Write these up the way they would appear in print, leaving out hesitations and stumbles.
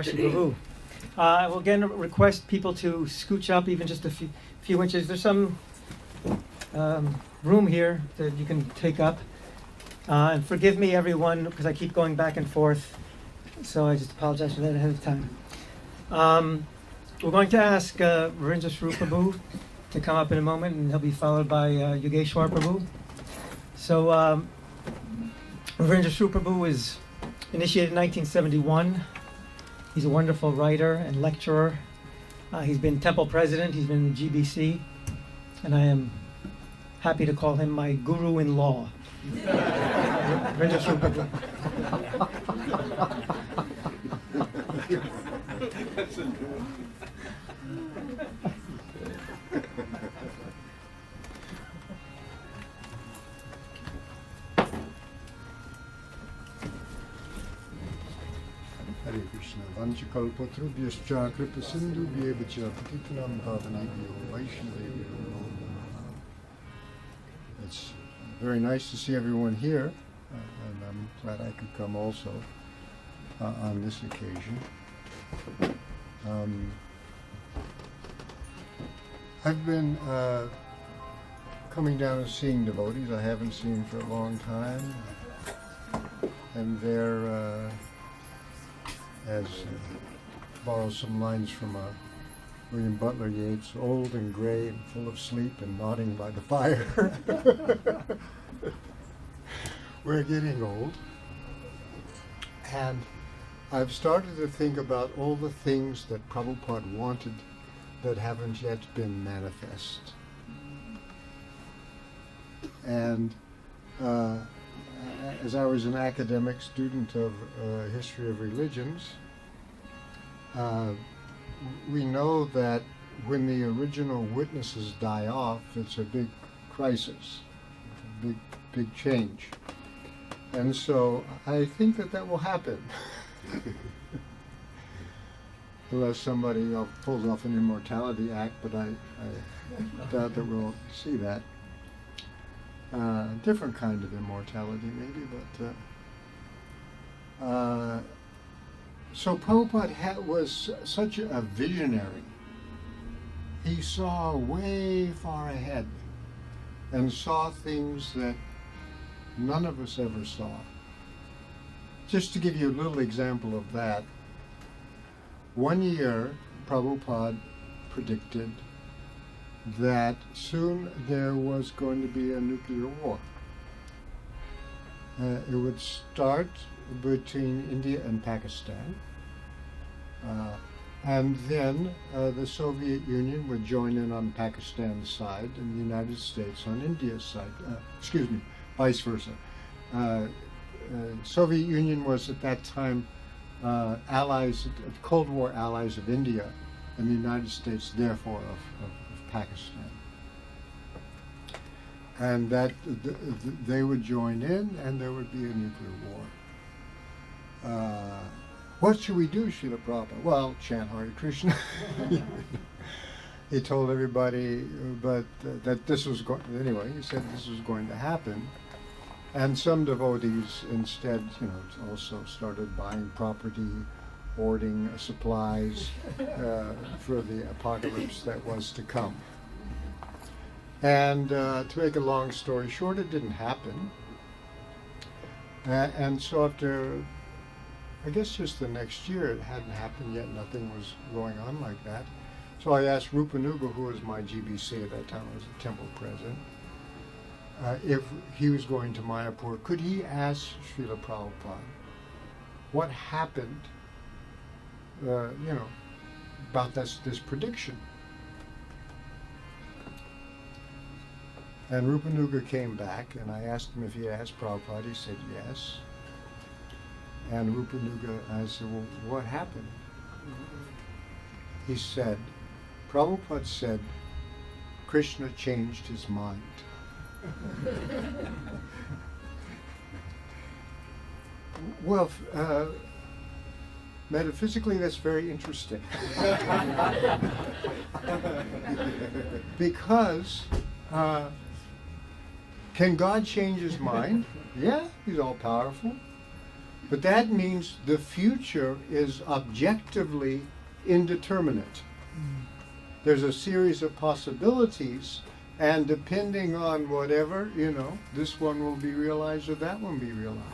Prabhu. I will again request people to scooch up even just a few inches. There's some room here that you can take up. And forgive me, everyone, because I keep going back and forth. So I just apologize for that ahead of time. We're going to ask Ravindra Svarupa Prabhu to come up in a moment, and he'll be followed by Yogeshwar Prabhu. So Ravindra Svarupa Prabhu was initiated in 1971. He's a wonderful writer and lecturer. He's been temple president. He's been in GBC. And I am happy to call him my guru-in-law. Ravindra Svarupa Prabhu. Hare Krishna. Vanchakalpatrubhyascha kripasindhubhyevacha patitanam pavanebhyo vaishnavebhyo namo namaha. It's very nice to see everyone here, and I'm glad I could come also on this occasion. I've been coming down and seeing devotees I haven't seen for a long time, and they're as borrow some lines from William Butler Yeats, old and gray and full of sleep and nodding by the fire. We're getting old. And I've started to think about all the things that Prabhupada wanted that haven't yet been manifest. And as I was an academic student of history of religions, we know that when the original witnesses die off, it's a big crisis, a big change. And so I think that will happen. Unless somebody pulls off an immortality act, but I doubt that we'll see that. Different kind of immortality maybe, but so Prabhupada was such a visionary. He saw way far ahead and saw things that none of us ever saw. Just to give you a little example of that, one year Prabhupada predicted that soon there was going to be a nuclear war. It would start between India and Pakistan, and then the Soviet Union would join in on Pakistan's side and the United States on India's side. Vice versa. Soviet Union was at that time Cold War allies of India, and the United States therefore of Pakistan. And that they would join in, and there would be a nuclear war. What should we do, Srila Prabhupada? Well, chant Hare Krishna. He told everybody, but that this was going. Anyway, he said this was going to happen, and some devotees instead, also started buying property, hoarding supplies for the apocalypse that was to come. And to make a long story short, it didn't happen. And so after, I guess just the next year, it hadn't happened yet, nothing was going on like that. So I asked Rupanuga, who was my GBC at that time, I was a temple president, if he was going to Mayapur, could he ask Srila Prabhupada what happened about this prediction. And Rupanuga came back, and I asked him if he asked Prabhupada. He said yes. And Rupanuga, I said, well, what happened? He said, Prabhupada said, Krishna changed his mind. Well, metaphysically, that's very interesting. Because can God change his mind? Yeah, he's all powerful. But that means the future is objectively indeterminate. There's a series of possibilities, and depending on whatever, this one will be realized or that one be realized.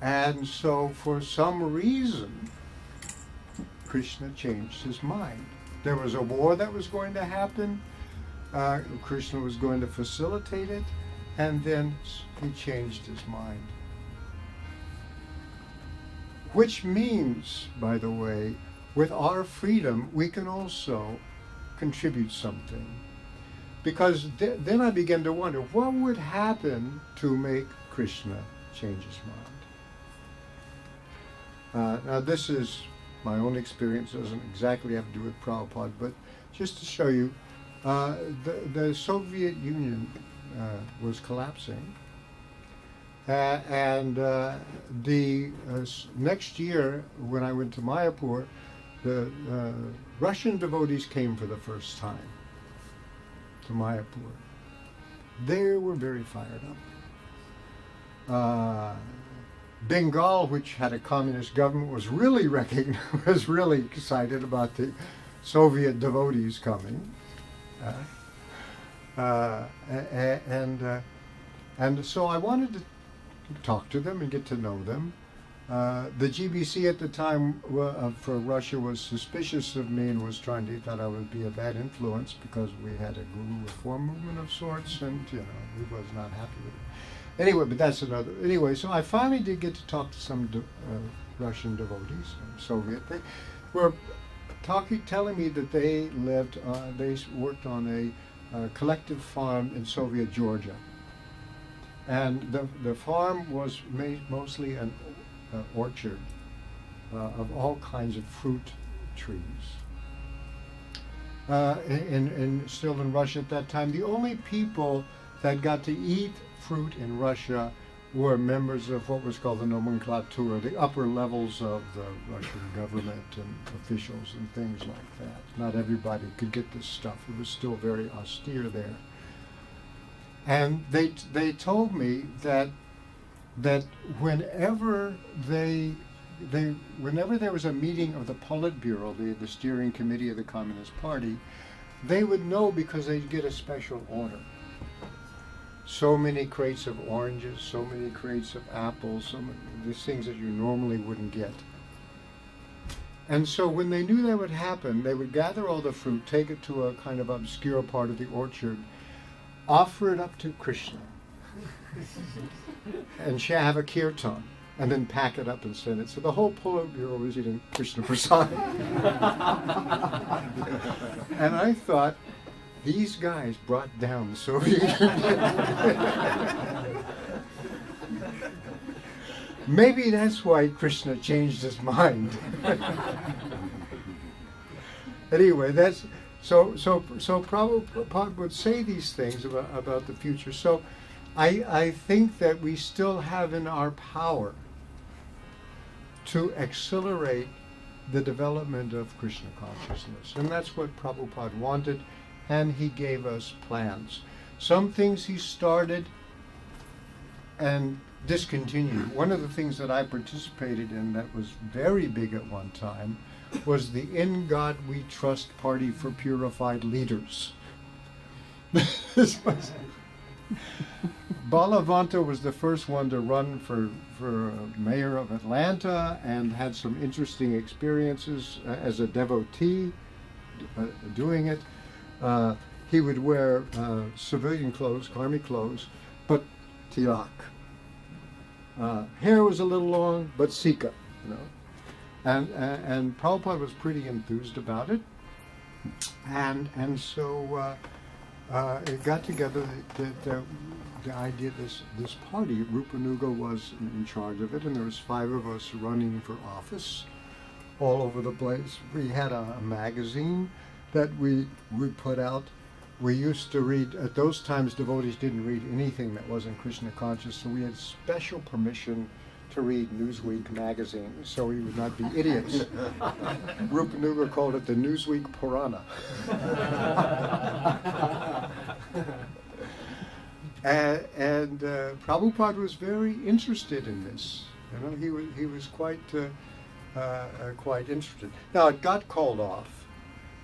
And so for some reason, Krishna changed his mind. There was a war that was going to happen. Krishna was going to facilitate it, and then he changed his mind. Which means, by the way, with our freedom, we can also contribute something. Because then I began to wonder, what would happen to make Krishna change his mind? Now this is my own experience, doesn't exactly have to do with Prabhupada, but just to show you, the Soviet Union was collapsing. And the next year, when I went to Mayapur, the Russian devotees came for the first time to Mayapur. They were very fired up. Bengal, which had a communist government, was really excited about the Soviet devotees coming. And so I wanted to talk to them and get to know them. The GBC at the time for Russia was suspicious of me and thought I would be a bad influence because we had a guru reform movement of sorts, and he was not happy with it. Anyway, but that's another. Anyway, so I finally did get to talk to some Russian devotees, Soviet. They were telling me that they worked on a collective farm in Soviet Georgia. And the farm was mostly an orchard of all kinds of fruit trees. Still in Russia at that time, the only people that got to eat fruit in Russia were members of what was called the nomenklatura, the upper levels of the Russian government and officials and things like that. Not everybody could get this stuff. It was still very austere there. And they told me that whenever there was a meeting of the Politburo, the steering committee of the Communist Party, they would know because they'd get a special order. So many crates of oranges, so many crates of apples, these things that you normally wouldn't get. And so when they knew that would happen, they would gather all the fruit, take it to a kind of obscure part of the orchard, offer it up to Krishna, and have a kirtan, and then pack it up and send it. So the whole Politburo was eating Krishna Prasad. And I thought, these guys brought down the Soviet Union. Maybe that's why Krishna changed his mind. Anyway, so Prabhupada would say these things about the future. So I think that we still have in our power to accelerate the development of Krishna consciousness. And that's what Prabhupada wanted, and he gave us plans. Some things he started and discontinued. One of the things that I participated in that was very big at one time was the In God We Trust Party for Purified Leaders. Balavanta was the first one to run for mayor of Atlanta and had some interesting experiences as a devotee doing it. He would wear civilian clothes, army clothes, but tilak. Hair was a little long, but sika, And Prabhupada was pretty enthused about it, and so it got together the idea this party. Rupanuga was in charge of it, and there was 5 of us running for office all over the place. We had a magazine that we put out. We used to read, at those times devotees didn't read anything that wasn't Krishna conscious, so we had special permission to read Newsweek magazine, so we would not be idiots. Rupanuga called it the Newsweek Purana. And Prabhupada was very interested in this. You know, he was quite interested. Now it got called off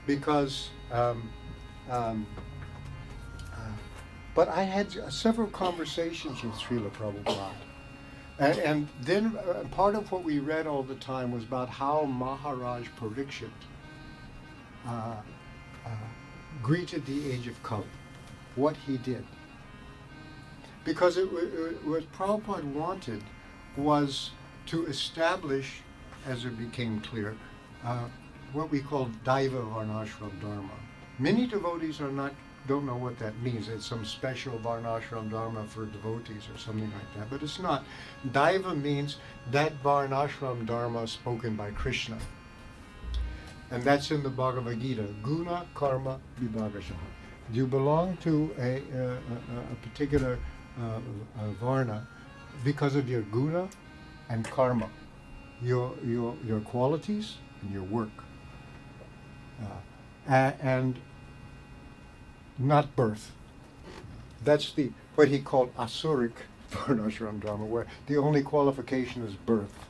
because, but I had several conversations with Srila Prabhupada. And then part of what we read all the time was about how Maharaj Parikshit greeted the age of Kali, what he did. Because what Prabhupada wanted was to establish, as it became clear, what we call Daiva Varnashram Dharma. Many devotees don't know what that means. It's some special Varnashram Dharma for devotees or something like that, but it's not. Daiva means that Varnashram Dharma spoken by Krishna. And that's in the Bhagavad Gita, Guna Karma Vibhagashaha. You belong to a particular varna because of your guna and karma, your qualities and your work, and not birth. That's what he called asuric varnashram dharma, where the only qualification is birth.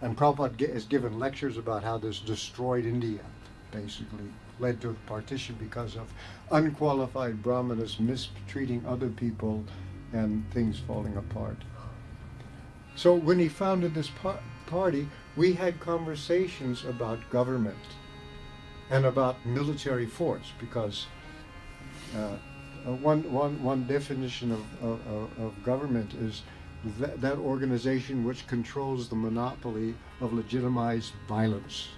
And Prabhupada has given lectures about how this destroyed India, basically led to partition because of unqualified brahmanas mistreating other people and things falling apart. So when he founded this party, we had conversations about government and about military force, because one definition of government is that organization which controls the monopoly of legitimized violence.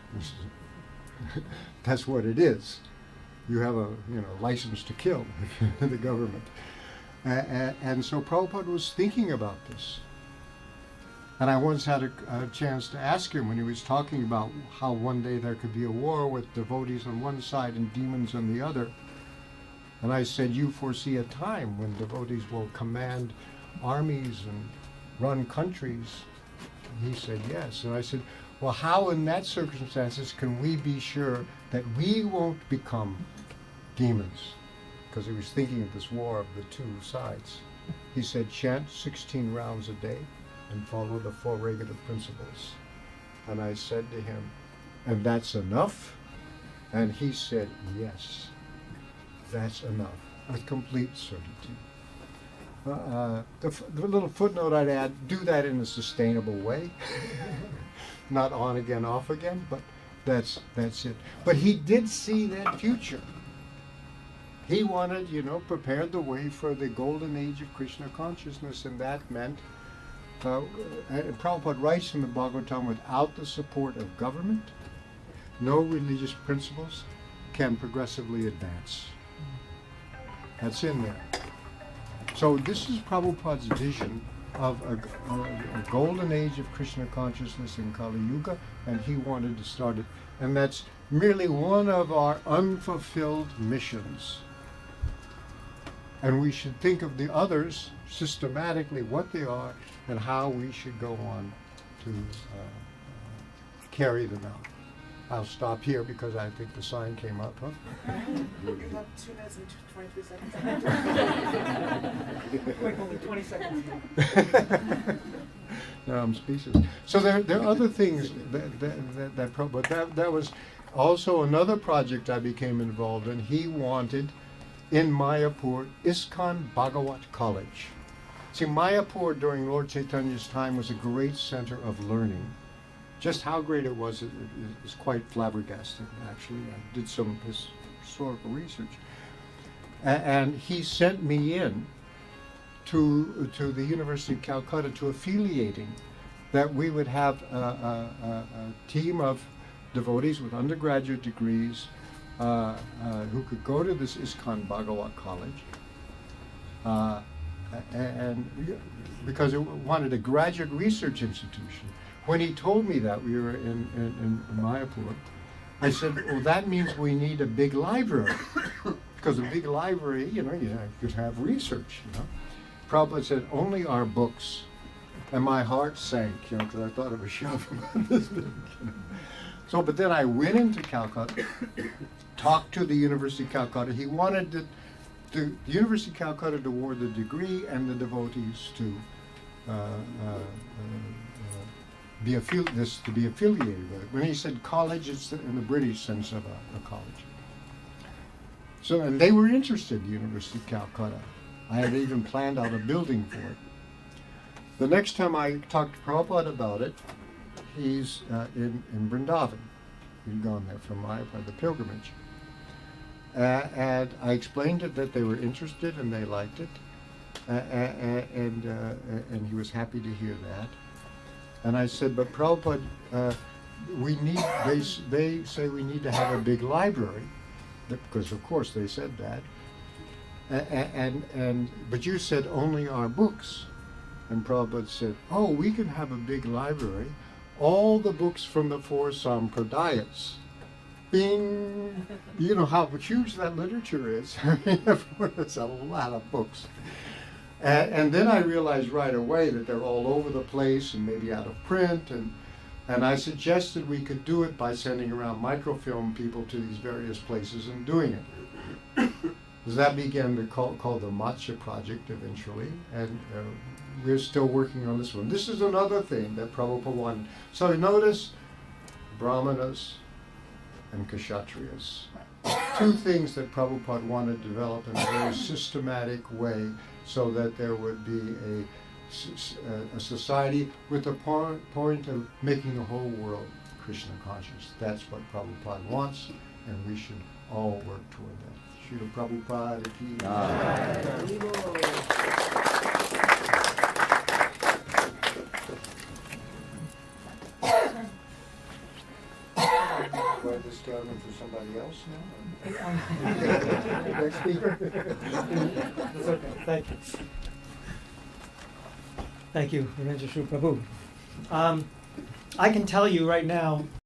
That's what it is. You have a license to kill in the government. And so Prabhupada was thinking about this. And I once had a chance to ask him when he was talking about how one day there could be a war with devotees on one side and demons on the other. And I said, you foresee a time when devotees will command armies and run countries? And he said, yes. And I said, well, how in that circumstances can we be sure that we won't become demons? Because he was thinking of this war of the two sides. He said, chant 16 rounds a day and follow the four regulative principles. And I said to him, and that's enough? And he said, yes, that's enough, with complete certainty. The little footnote I'd add, do that in a sustainable way. Not on again, off again, but that's it. But he did see that future. He wanted, prepared the way for the golden age of Krishna consciousness, and that meant, and Prabhupada writes in the Bhagavatam, without the support of government, no religious principles can progressively advance. That's in there. So this is Prabhupada's vision of a golden age of Krishna consciousness in Kali Yuga, and he wanted to start it. And that's merely one of our unfulfilled missions. And we should think of the others systematically, what they are, and how we should go on to carry them out. I'll stop here because I think the sign came up. Huh? You have 2 minutes and 23 seconds. Quick, only 20 seconds. No, I'm speechless. So there are other things that was also another project I became involved in. He wanted in Mayapur ISKCON Bhagavat College. See, Mayapur during Lord Chaitanya's time was a great center of learning. Just how great it was is quite flabbergasting, actually. I did some historical research. And he sent me in to the University of Calcutta to affiliating, that we would have a team of devotees with undergraduate degrees who could go to this ISKCON Bhagavat College, and because it wanted a graduate research institution. When he told me that, we were in Mayapur, I said, well, that means we need a big library. Because a big library, you could have research, Prabhupada said, only our books. And my heart sank, because I thought it was shoving this big. So, but then I went into Calcutta, talked to the University of Calcutta. He wanted the University of Calcutta to award the degree and the devotees to be affiliated with it. When he said college, it's in the British sense of a college. So, and they were interested, the University of Calcutta. I had even planned out a building for it. The next time I talked to Prabhupada about it, he's in Vrindavan. He'd gone there for the pilgrimage. And I explained it that they were interested and they liked it. And he was happy to hear that. And I said, but Prabhupada, they say we need to have a big library, because of course they said that. But you said only our books. And Prabhupada said, oh, we can have a big library, all the books from the four sampradayas. Bing! You know how huge that literature is. It's a lot of books. And then I realized right away that they're all over the place and maybe out of print. And I suggested we could do it by sending around microfilm people to these various places and doing it. So that began to call the Matcha Project eventually. And we're still working on this one. This is another thing that Prabhupada wanted. So notice Brahmanas and Kshatriyas. Two things that Prabhupada wanted to develop in a very systematic way so that there would be a society with the point of making the whole world Krishna conscious. That's what Prabhupada wants, and we should all work toward that. Srila Prabhupada ki Write this down for somebody else now? Next speaker? That's okay. Thank you. Thank you, Ravindra Svarupa Prabhu. I can tell you right now,